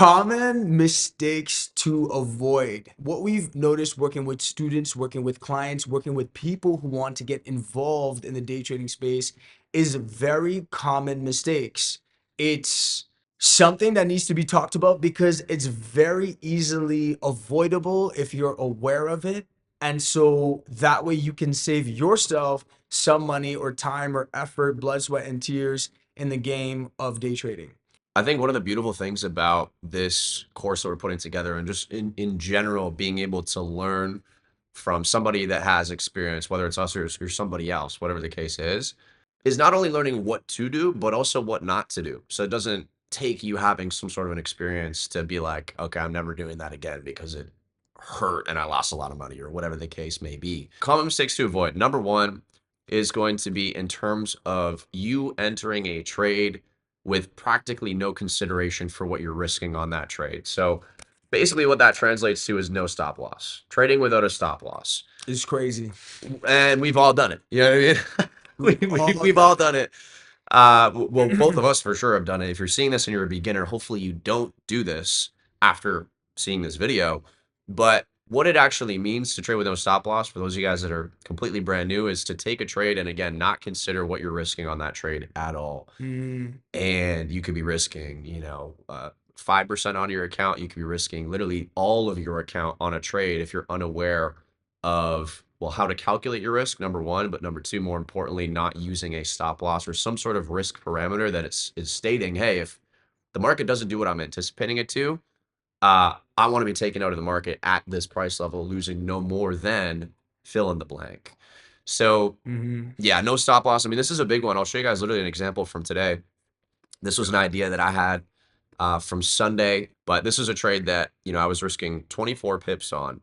Common mistakes to avoid. What we've noticed working with students, working with clients, working with people who want to get involved in the day trading space is very common mistakes. It's something that needs to be talked about because it's very easily avoidable if you're aware of it. And so that way you can save yourself some money or time or effort, blood, sweat, and tears in the game of day trading. I think one of the beautiful things about this course that we're putting together and just in general being able to learn from somebody that has experience, whether it's us or somebody else, whatever the case is not only learning what to do, but also what not to do. So it doesn't take you having some sort of an experience to be like, okay, I'm never doing that again because it hurt and I lost a lot of money or whatever the case may be. Common mistakes to avoid. Number one is going to be in terms of you entering a trade with practically no consideration for what you're risking on that trade. So basically what that translates to is no stop loss. Trading without a stop loss. It's crazy. And we've all done it. You know what I mean? We've all We've done all done it. Well, both it. of us for sure have done it. If you're seeing this and you're a beginner, hopefully you don't do this after seeing this video. But what it actually means to trade with no stop loss for those of you guys that are completely brand new is to take a trade and again, not consider what you're risking on that trade at all. Mm, And you could be risking, 5% on your account. You could be risking literally all of your account on a trade if you're unaware of, well, how to calculate your risk, number one, but number two, more importantly, not using a stop loss or some sort of risk parameter that is stating, hey, if the market doesn't do what I'm anticipating it to, I want to be taken out of the market at this price level, losing no more than fill in the blank. So hmm yeah, no stop loss. I mean, this is a big one. I'll show you guys literally an example from today. This was an idea that I had from Sunday, but this is a trade that, I was risking 24 pips on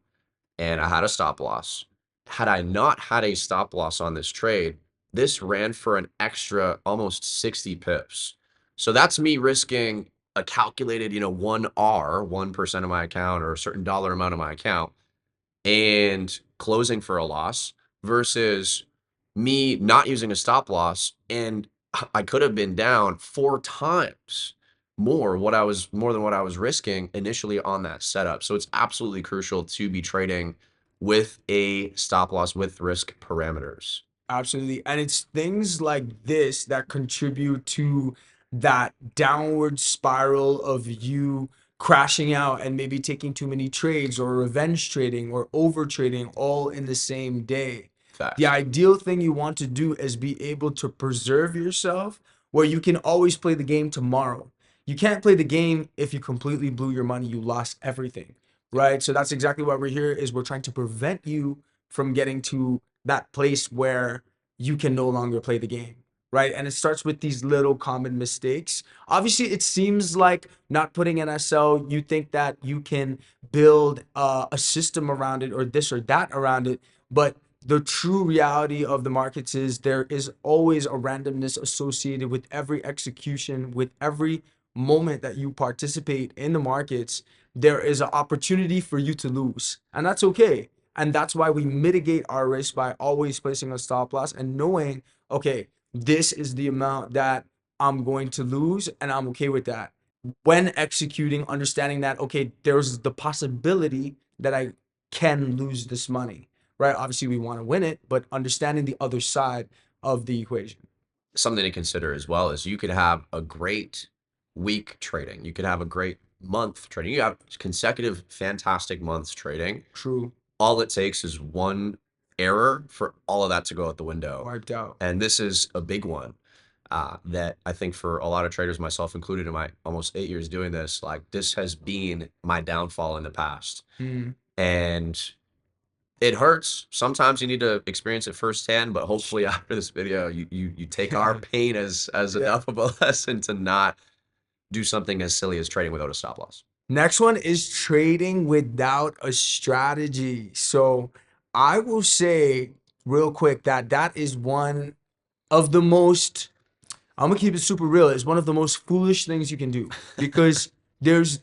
and I had a stop loss. Had I not had a stop loss on this trade, this ran for an extra almost 60 pips. So that's me risking a calculated, 1R, 1% of my account or a certain dollar amount of my account and closing for a loss versus me not using a stop loss and I could have been down 4 times more than what I was risking initially on that setup. So it's absolutely crucial to be trading with a stop loss with risk parameters. Absolutely. And it's things like this that contribute to that downward spiral of you crashing out and maybe taking too many trades or revenge trading or over trading all in the same day. The Facts. ideal thing you want to do is be able to preserve yourself where you can always play the game tomorrow. You can't play the game if you completely blew your money, you lost everything, right? So that's exactly why we're here is we're trying to prevent you from getting to that place where you can no longer play the game, right? And it starts with these little common mistakes. Obviously, it seems like not putting an SL, you think that you can build a system around it or this or that around it, but the true reality of the markets is there is always a randomness associated with every execution, with every moment that you participate in the markets. There is an opportunity for you to lose, and that's okay. And that's why we mitigate our risk by always placing a stop loss and knowing, okay, this is the amount that I'm going to lose, and I'm okay with that. When executing, understanding that, okay, there's the possibility that I can lose this money, right? Obviously, we want to win it, but understanding the other side of the equation. Something to consider as well is you could have a great week trading. You could have a great month trading. You have consecutive fantastic months trading. True. All it takes is one error for all of that to go out the window. Wiped out. And this is a big one that I think for a lot of traders, myself included, in my almost 8 years doing this, like this has been my downfall in the past. Mm. And it hurts. Sometimes you need to experience it firsthand, but hopefully after this video, you take our pain as Yeah. enough of a lesson to not do something as silly as trading without a stop loss. Next one is trading without a strategy. So I will say real quick that that is one of the most, I'm gonna keep it super real. It's one of the most foolish things you can do because there's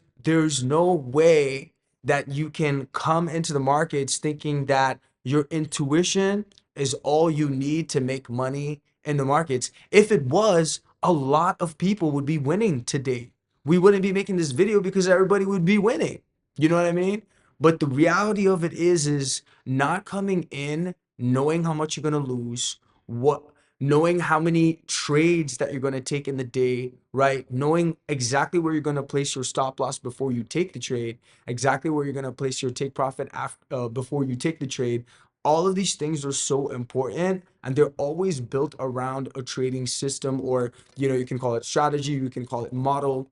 no way that you can come into the markets thinking that your intuition is all you need to make money in the markets. If it was, a lot of people would be winning today, we wouldn't be making this video because everybody would be winning. You know what I mean? But the reality of it is not coming in knowing how much you're gonna lose, what knowing how many trades that you're gonna take in the day, right? Knowing exactly where you're gonna place your stop loss before you take the trade, exactly where you're gonna place your take profit after before you take the trade. All of these things are so important, and they're always built around a trading system, or you can call it strategy, you can call it model,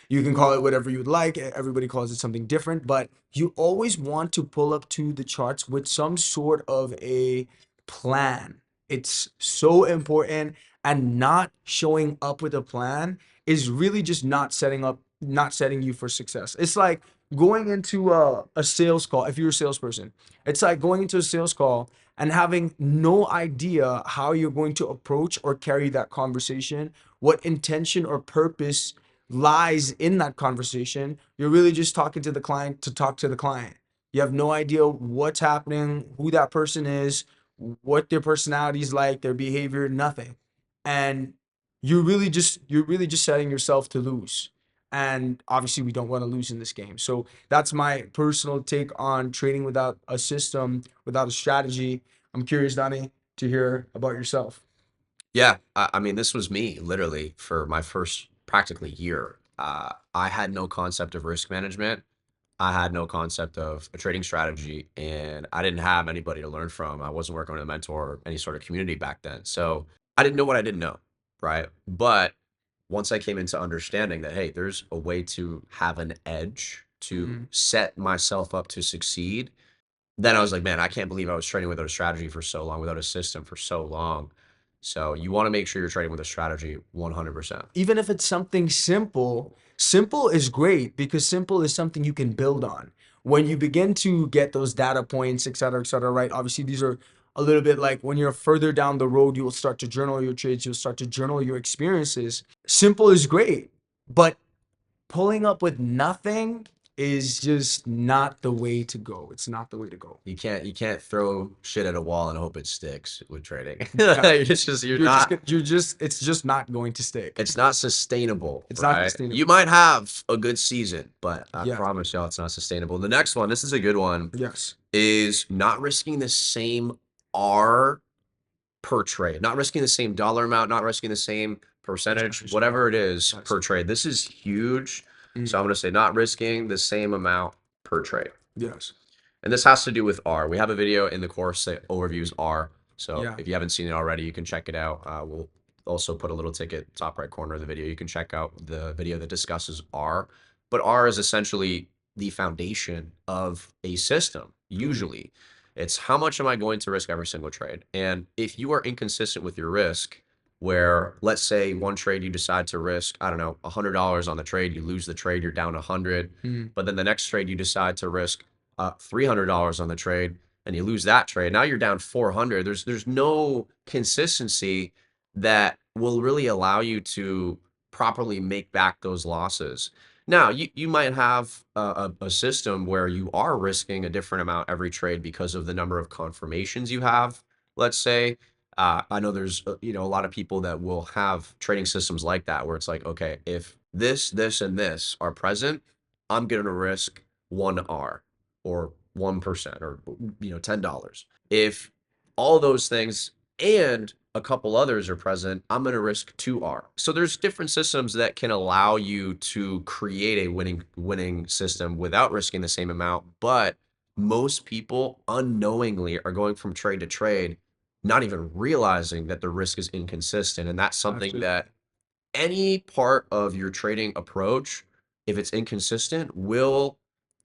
you can call it whatever you'd like. Everybody calls it something different, but you always want to pull up to the charts with some sort of a plan. It's so important, and not showing up with a plan is really just not setting you for success. It's like going into a sales call. If you're a salesperson, it's like going into a sales call and having no idea how you're going to approach or carry that conversation, what intention or purpose lies in that conversation. You're really just talking to the client to talk to the client. You have no idea what's happening, who that person is, what their personality is like, their behavior, nothing. And you're really just setting yourself to lose. And obviously we don't want to lose in this game. So that's my personal take on trading without a system, without a strategy. I'm curious, Donnie, to hear about yourself. Yeah, I mean, this was me literally for my first practically year. I had no concept of risk management. I had no concept of a trading strategy, and I didn't have anybody to learn from. I wasn't working with a mentor or any sort of community back then. So I didn't know what I didn't know, right? But once I came into understanding that, hey, there's a way to have an edge to Mhm. set myself up to succeed, then I was like, man, I can't believe I was trading without a strategy for so long, without a system for so long. So you want to make sure you're trading with a strategy 100%. Even if it's something simple, simple is great because simple is something you can build on. When you begin to get those data points, et cetera, right? Obviously, these are a little bit like when you're further down the road, you'll start to journal your trades, you'll start to journal your experiences. Simple is great, but pulling up with nothing is just not the way to go. It's not the way to go. You can't throw shit at a wall and hope it sticks with trading. Yeah, You're not it's just not going to stick. it's not sustainable, It's not right? You sustainable. might have a good season, but I Yeah. promise y'all it's not sustainable. The next one, this is a good one, Yes. is not risking the same R per trade, not risking the same dollar amount, not risking the same percentage, Percentage. Yeah. whatever it is Yes. per trade. This is huge. Mm. So I'm going to say not risking the same amount per trade. Yes. And this has to do with R. We have a video in the course that overviews R. So Yeah. if you haven't seen it already, you can check it out. We'll also put a little ticket top right corner of the video. You can check out the video that discusses R. But R is essentially the foundation of a system. Mm. Usually, it's how much am I going to risk every single trade? And if you are inconsistent with your risk, where let's say one trade you decide to risk, I don't know, $100 on the trade, you lose the trade, you're down 100. Mm. But then the next trade you decide to risk $300 on the trade and you lose that trade, now you're down 400. There's no consistency that will really allow you to properly make back those losses. Now, you might have a system where you are risking a different amount every trade because of the number of confirmations you have, let's say. I know there's a lot of people that will have trading systems like that where it's like, okay, if this, and this are present, I'm going to risk 1R or 1% or $10. If all those things and a couple others are present, I'm going to risk 2R. So there's different systems that can allow you to create a winning system without risking the same amount, but most people unknowingly are going from trade to trade, not even realizing that the risk is inconsistent. And that's something Absolutely. that any part of your trading approach, if it's inconsistent, will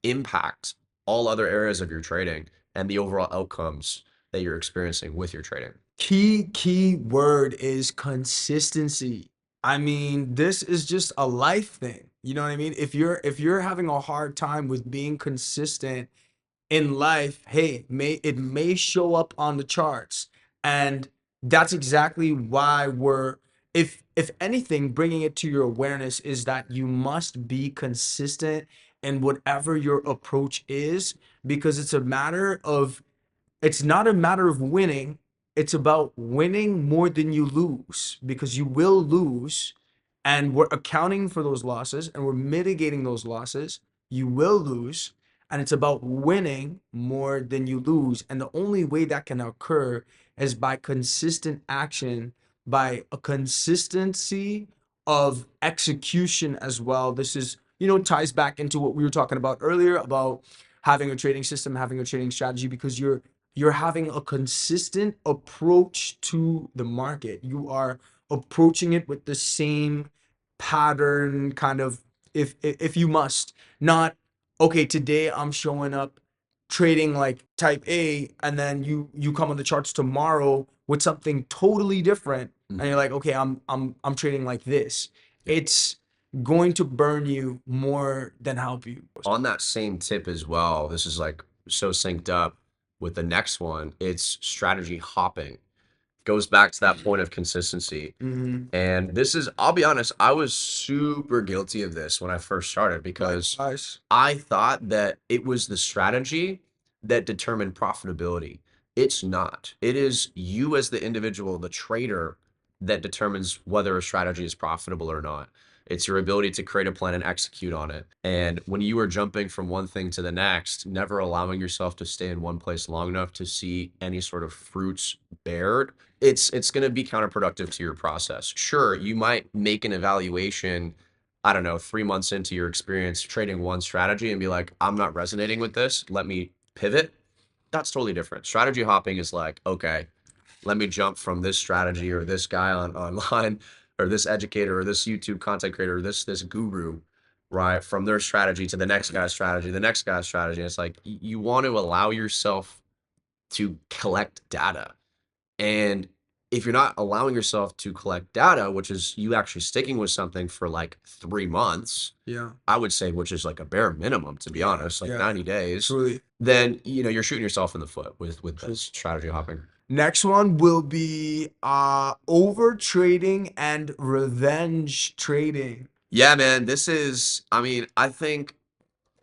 impact all other areas of your trading and the overall outcomes that you're experiencing with your trading. Key word is consistency. I mean, this is just a life thing. You know what I mean? If you're having a hard time with being consistent in life, hey, it may show up on the charts. And that's exactly why if anything, bringing it to your awareness is that you must be consistent in whatever your approach is, because it's not a matter of winning, it's about winning more than you lose, because you will lose, and we're accounting for those losses and we're mitigating those losses, you will lose. And it's about winning more than you lose. And the only way that can occur is by consistent action, by a consistency of execution as well. This is, ties back into what we were talking about earlier about having a trading system, having a trading strategy, because you're having a consistent approach to the market. You are approaching it with the same pattern, kind of, if you must, not, okay, today I'm showing up trading like type A, and then you come on the charts tomorrow with something totally different, and you're like, okay, I'm trading like this. It's going to burn you more than help you. On that same tip as well, this is like so synced up with the next one. It's strategy hopping. Goes back to that point of consistency. Mm-hmm. And this is, I'll be honest, I was super guilty of this when I first started because Likewise. I thought that it was the strategy that determined profitability. It's not. It is you as the individual, the trader, that determines whether a strategy is profitable or not. It's your ability to create a plan and execute on it. And when you are jumping from one thing to the next, never allowing yourself to stay in one place long enough to see any sort of fruits bared, it's going to be counterproductive to your process. Sure, you might make an evaluation, I don't know, 3 months into your experience trading one strategy and be like, I'm not resonating with this. Let me pivot. That's totally different. Strategy hopping is like, okay, let me jump from this strategy or this guy online or this educator or this YouTube content creator or this guru, right? From their strategy to the next guy's strategy, the next guy's strategy. It's like you want to allow yourself to collect data. And if you're not allowing yourself to collect data, which is you actually sticking with something for like 3 months, Yeah. I would say, which is like a bare minimum, to be honest, like Yeah. 90 days, Truly. then you're shooting yourself in the foot with True. this strategy hopping. Next one will be over trading and revenge trading. Yeah, man, this is, I mean, I think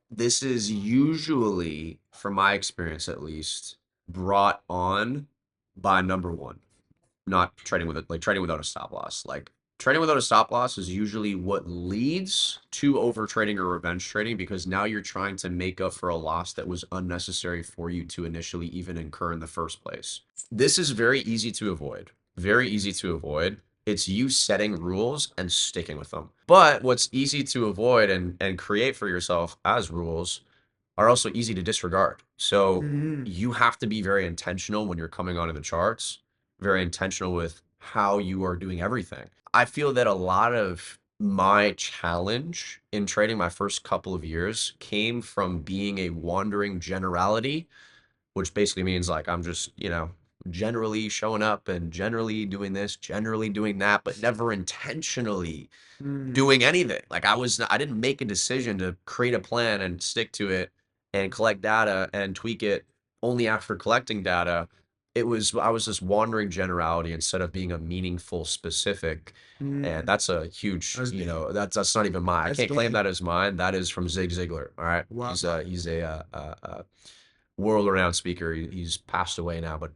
this is usually, from my experience at least, brought on by number one, not trading with it, like trading without a stop loss. Like trading without a stop loss is usually what leads to over trading or revenge trading because now you're trying to make up for a loss that was unnecessary for you to initially even incur in the first place. This is very easy to avoid. Very easy to avoid. It's you setting rules and sticking with them. But what's easy to avoid and create for yourself as rules are also easy to disregard. So Mm-hmm. you have to be very intentional when you're coming onto the charts, very intentional with how you are doing everything. I feel that a lot of my challenge in trading my first couple of years came from being a wandering generality, which basically means like I'm just, generally showing up and generally doing this, generally doing that, but never intentionally Mm-hmm. doing anything. Like I didn't make a decision to create a plan and stick to it and collect data and tweak it only after collecting data. I was just wandering generality instead of being a meaningful specific. And that's a huge, That's deep. that's not even mine. I That's can't claim deep. that as mine. That is from Zig Ziglar. All right. Wow. He's a world-renowned speaker. He's passed away now, but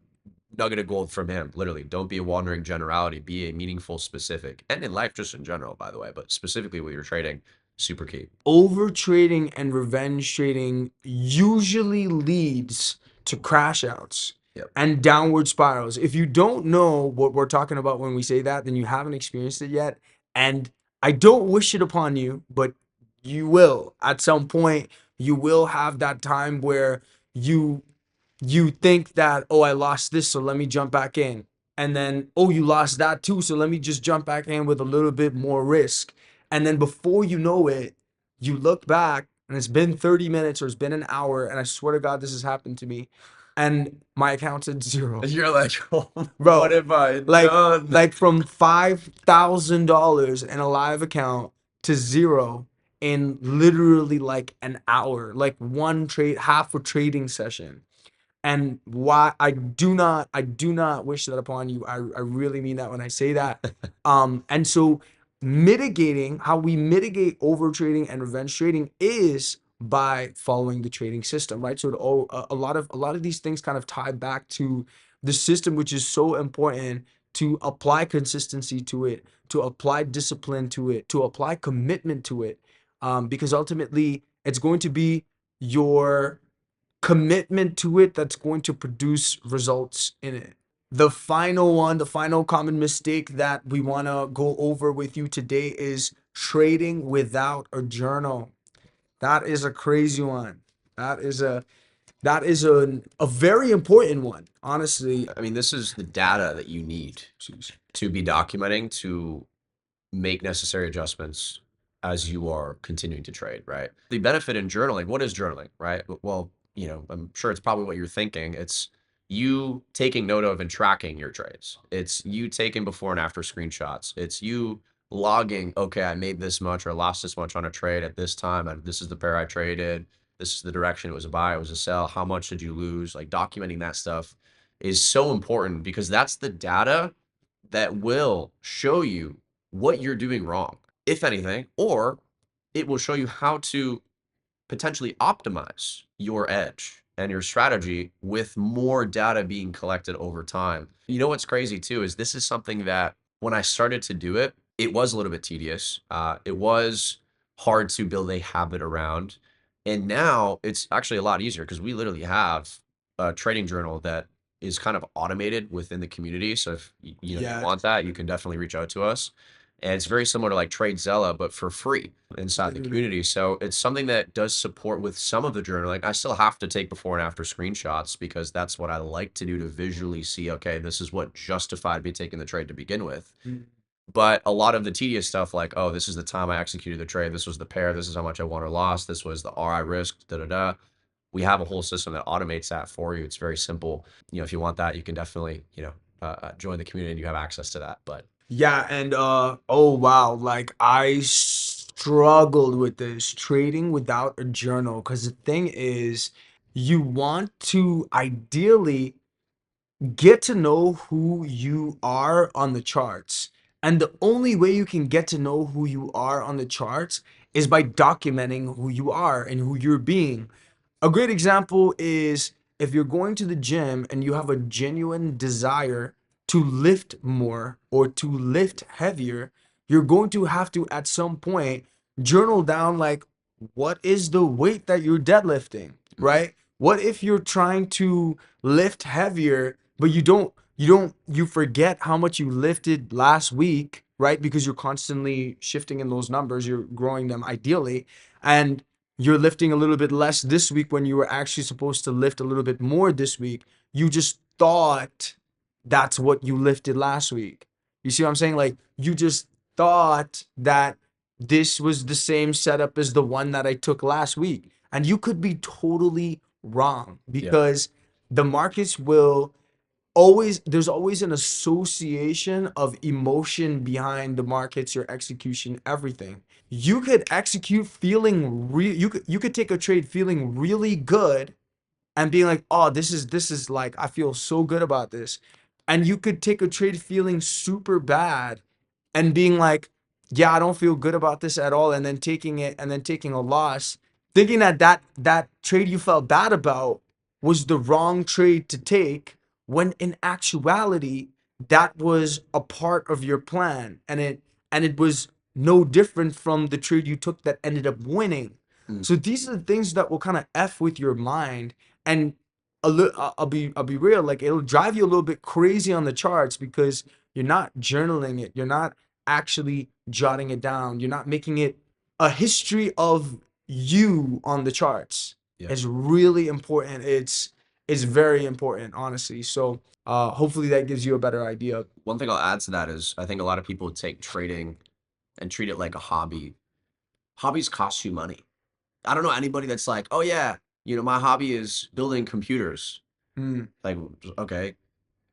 nugget of gold from him. Literally, don't be a wandering generality. Be a meaningful specific, and in life just in general, by the way, but specifically with your trading, super key. Over trading and revenge trading usually leads to crash outs Yep. and downward spirals. If you don't know what we're talking about when we say that, then you haven't experienced it yet. And I don't wish it upon you, but you will at some point. You will have that time where you you think that, oh, I lost this, so let me jump back in. And then, oh, you lost that too, so let me just jump back in with a little bit more risk. And then before you know it, you look back and it's been 30 minutes or it's been an hour, and I swear to God, this has happened to me. And my account's at zero. You're like, oh, what Bro, have I like done? like from $5,000 in a live account to zero in literally like an hour, like one trade, half a trading session. And why I do not wish that upon you. I really mean that when I say that. And so mitigating, how we mitigate over trading and revenge trading is by following the trading system, right? So a lot of these things kind of tie back to the system, which is so important to apply consistency to it, to apply discipline to it, to apply commitment to it, because ultimately it's going to be your commitment to it that's going to produce results in it. The final one, the final common mistake that we want to go over with you today is trading without a journal. That is a crazy one. That is a very important one, honestly. I mean, this is the data that you need to be documenting to make necessary adjustments as you are continuing to trade, right? The benefit in journaling, what is journaling, right? Well, I'm sure it's probably what you're thinking. It's you taking note of and tracking your trades. It's you taking before and after screenshots. It's you logging, okay, I made this much or lost this much on a trade at this time, and this is the pair I traded. This is the direction. It was a buy, it was a sell. How much did you lose? Like documenting that stuff is so important because that's the data that will show you what you're doing wrong, if anything, or it will show you how to potentially optimize your edge and your strategy with more data being collected over time. You know what's crazy too is this is something that when I started to do it, it was a little bit tedious. It was hard to build a habit around. And now it's actually a lot easier because we literally have a trading journal that is kind of automated within the community. So if you Yeah, want that, you can definitely reach out to us. And it's very similar to like TradeZella, but for free inside the literally. community. So it's something that does support with some of the journaling. I still have to take before and after screenshots because that's what I like to do to visually see, okay, this is what justified me taking the trade to begin with. Mm. But a lot of the tedious stuff, like, oh, this is the time I executed the trade. This was the pair. This is how much I won or lost. This was the RI risk, da da da. We have a whole system that automates that for you. It's very simple. If you want that, you can definitely, join the community and you have access to that. But Yeah, and oh wow, like I struggled with this trading without a journal because the thing is, you want to ideally get to know who you are on the charts. And the only way you can get to know who you are on the charts is by documenting who you are and who you're being. A great example is if you're going to the gym and you have a genuine desire to lift more or to lift heavier, you're going to have to at some point journal down like what is the weight that you're deadlifting, right? What if you're trying to lift heavier, but you forget how much you lifted last week, right? Because you're constantly shifting in those numbers, you're growing them ideally, and you're lifting a little bit less this week when you were actually supposed to lift a little bit more this week. You just thought that's what you lifted last week. You see what I'm saying? Like you just thought that this was the same setup as the one that I took last week. And you could be totally wrong yeah, because the markets will always, there's always an association of emotion behind the markets, your execution, everything. You could execute feeling you could take a trade feeling really good and being like, oh, this is like I feel so good about this. And you could take a trade feeling super bad and being like, yeah, I don't feel good about this at all, and then taking it and then taking a loss, thinking that that trade you felt bad about was the wrong trade to take, when in actuality that was a part of your plan, and it was no different from the trade you took that ended up winning. mm, So these are the things that will kind of f with your mind, and I'll be real, like it'll drive you a little bit crazy on the charts because you're not journaling it, you're not actually jotting it down, you're not making it a history of you on the charts. yeah. It's really important. It's very important, honestly. So hopefully that gives you a better idea. One thing I'll add to that is I think a lot of people take trading and treat it like a hobby. Hobbies cost you money. I don't know anybody that's like, oh yeah, my hobby is building computers. Mm, Like, okay,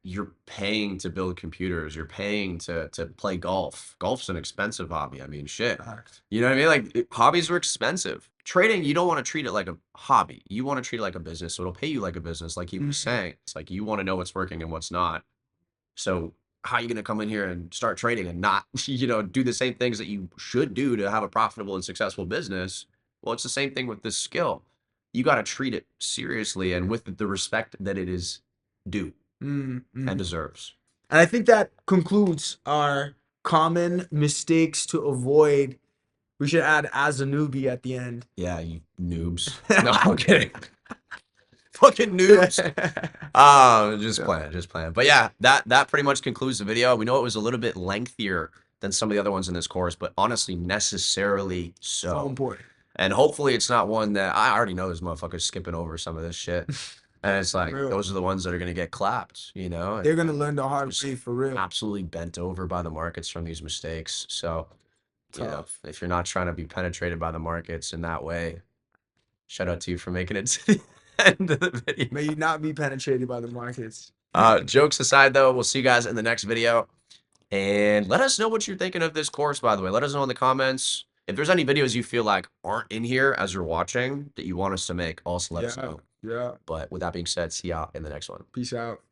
you're paying to build computers. You're paying to play golf. Golf's an expensive hobby. I mean, shit. facts. You know what I mean? Like hobbies are expensive. Trading, you don't want to treat it like a hobby. You want to treat it like a business. So it'll pay you like a business, like he was Mm, saying. It's like you want to know what's working and what's not. So how are you going to come in here and start trading and not, do the same things that you should do to have a profitable and successful business? Well, it's the same thing with this skill. You got to treat it seriously and with the respect that it is due mm, and mm. deserves. And I think that concludes our common mistakes to avoid. We should add as a newbie at the end. Yeah, you noobs. No, I'm kidding. Fucking noobs. Just Yeah. playing, just playing. But yeah, that pretty much concludes the video. We know it was a little bit lengthier than some of the other ones in this course, but honestly, necessarily So so. important. And hopefully it's not one that I already know this motherfucker's skipping over some of this shit. And it's For like real. those are the ones that are gonna get clapped, and They're gonna learn the hard just way for real. absolutely bent over by the markets from these mistakes. So, Tough. if you're not trying to be penetrated by the markets in that way, shout out to you for making it to the end of the video. May you not be penetrated by the markets. Jokes aside, though, we'll see you guys in the next video. And let us know what you're thinking of this course, by the way. Let us know in the comments. If there's any videos you feel like aren't in here as you're watching that you want us to make, also let us Yeah. know. Yeah. But with that being said, see y'all in the next one. Peace out.